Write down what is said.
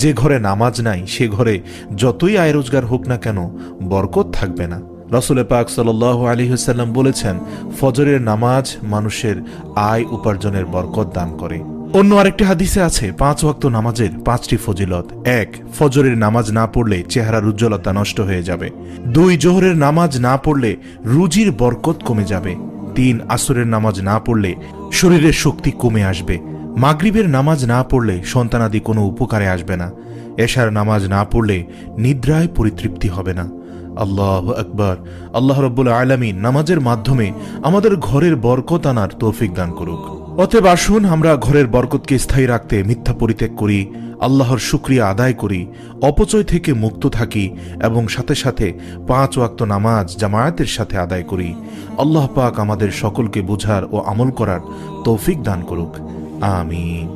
যে ঘরে নামাজ নাই সে ঘরে যতই আয় রোজগার হোক না কেন বরকত থাকবে না। রাসূল পাক সাল্লাল্লাহু আলাইহি ওয়াসাল্লাম বলেছেন, ফজরের নামাজ মানুষের আয় উপার্জনের বরকত দান করে। অন্য আরেকটি হাদিসে আছে 5 ওয়াক্ত নামাজের 5টি ফজিলত। 1, ফজরের নামাজ না পড়লে চেহারার উজ্জ্বলতা নষ্ট হয়ে যাবে। 2, জোহরের নামাজ না পড়লে রুজির বরকত কমে যাবে। 3, আসরের নামাজ না পড়লে শরীরের শক্তি কমে আসবে। মাগরিবের নামাজ না পড়লে সন্তানাদি কোনো উপকারে আসবে না। এশার নামাজ না পড়লে নিদ্রায় পরিতৃপ্তি হবে না। আল্লাহু আকবার। আল্লাহ রাব্বুল আলামিন নামাজের মাধ্যমে আমাদের ঘরের বরকত আনার তৌফিক দান করুক। অতএব আসুন আমরা ঘরের বরকতকে স্থায়ী রাখতে মিথ্যা পরিত্যাগ করি, আল্লাহর শুকরিয়া আদায় করি, অপচয় থেকে মুক্ত থাকি এবং সাথে সাথে 5 ওয়াক্ত নামাজ জামায়াতের সাথে আদায় করি। আল্লাহ পাক আমাদের সকলকে বুঝার ও আমল করার তৌফিক দান করুক। আমিন।